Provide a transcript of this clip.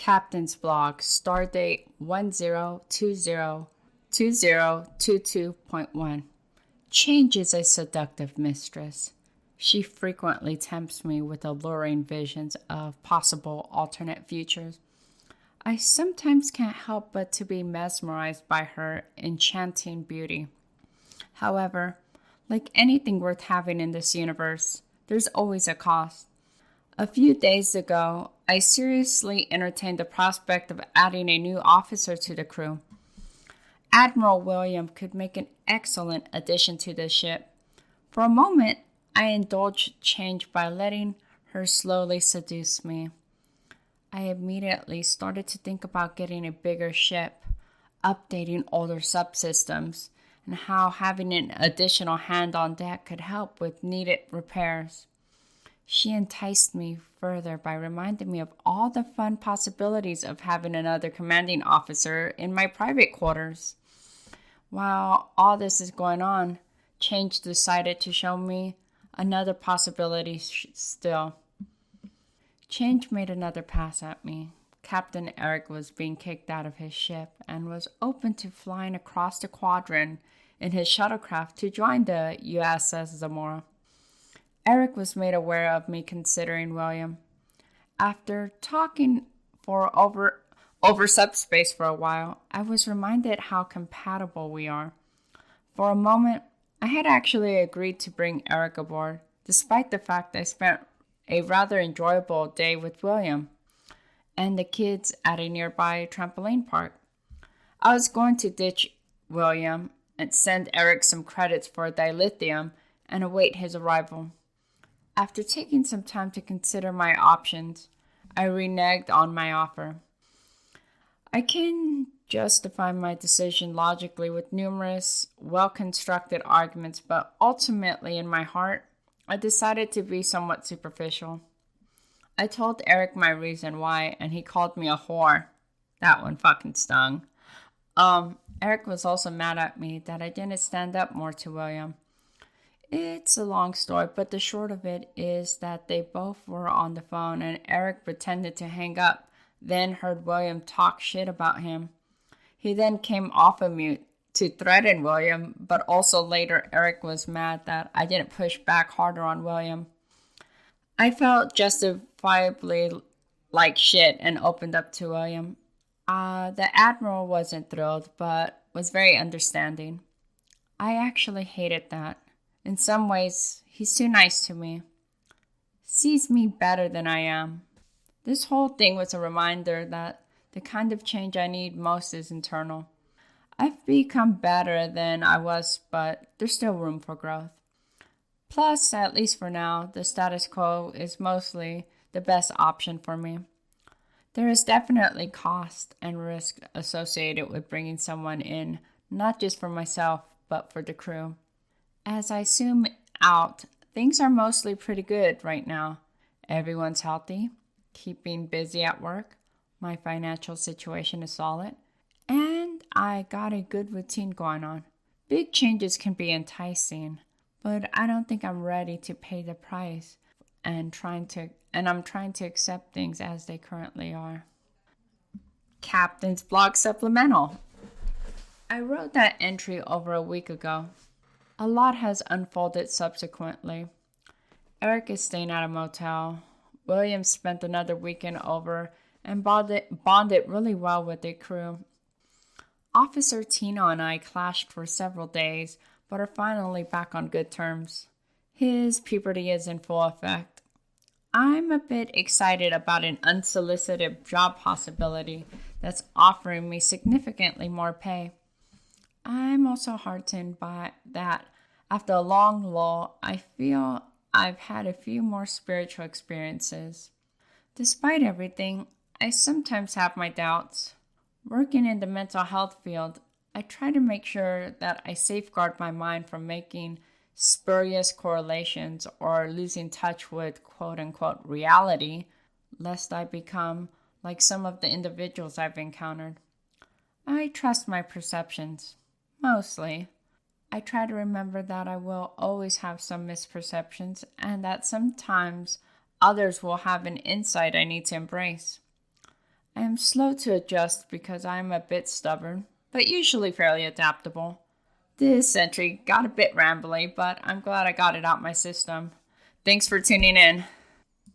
Captain's blog, Stardate 10202022.1. Change is a seductive mistress. She frequently tempts me with alluring visions of possible alternate futures. I sometimes can't help but to be mesmerized by her enchanting beauty. However, like anything worth having in this universe, there's always a cost. A few days ago, I seriously entertained the prospect of adding a new officer to the crew. Admiral William could make an excellent addition to the ship. For a moment, I indulged change by letting her slowly seduce me. I immediately started to think about getting a bigger ship, updating older subsystems, and how having an additional hand on deck could help with needed repairs. She enticed me further by reminding me of all the fun possibilities of having another commanding officer in my private quarters. While all this is going on, Change decided to show me another possibility still. Change made another pass at me. Captain Eric was being kicked out of his ship and was open to flying across the quadrant in his shuttlecraft to join the USS Zamora. Eric was made aware of me considering William. After talking for over subspace for a while, I was reminded how compatible we are. For a moment, I had actually agreed to bring Eric aboard, despite the fact I spent a rather enjoyable day with William and the kids at a nearby trampoline park. I was going to ditch William and send Eric some credits for dilithium and await his arrival. After taking some time to consider my options, I reneged on my offer. I can justify my decision logically with numerous well-constructed arguments, but ultimately in my heart, I decided to be somewhat superficial. I told Eric my reason why, and he called me a whore. That one fucking stung. Eric was also mad at me that I didn't stand up more to William. It's a long story, but the short of it is that they both were on the phone and Eric pretended to hang up, then heard William talk shit about him. He then came off of mute to threaten William, but also later Eric was mad that I didn't push back harder on William. I felt justifiably like shit and opened up to William. The Admiral wasn't thrilled, but was very understanding. I actually hated that. In some ways, he's too nice to me. Sees me better than I am. This whole thing was a reminder that the kind of change I need most is internal. I've become better than I was, but there's still room for growth. Plus, at least for now, the status quo is mostly the best option for me. There is definitely cost and risk associated with bringing someone in, not just for myself, but for the crew. As I zoom out, things are mostly pretty good right now. Everyone's healthy, keeping busy at work, my financial situation is solid, and I got a good routine going on. Big changes can be enticing, but I don't think I'm ready to pay the price and I'm trying to accept things as they currently are. Captain's blog supplemental. I wrote that entry over a week ago. A lot has unfolded subsequently. Eric is staying at a motel. William spent another weekend over and bonded really well with the crew. Officer Tina and I clashed for several days, but are finally back on good terms. His puberty is in full effect. I'm a bit excited about an unsolicited job possibility that's offering me significantly more pay. I'm also heartened by that after a long lull, I feel I've had a few more spiritual experiences. Despite everything, I sometimes have my doubts. Working in the mental health field, I try to make sure that I safeguard my mind from making spurious correlations or losing touch with quote-unquote reality, lest I become like some of the individuals I've encountered. I trust my perceptions. Mostly. I try to remember that I will always have some misperceptions and that sometimes others will have an insight I need to embrace. I am slow to adjust because I am a bit stubborn, but usually fairly adaptable. This entry got a bit rambly, but I'm glad I got it out my system. Thanks for tuning in.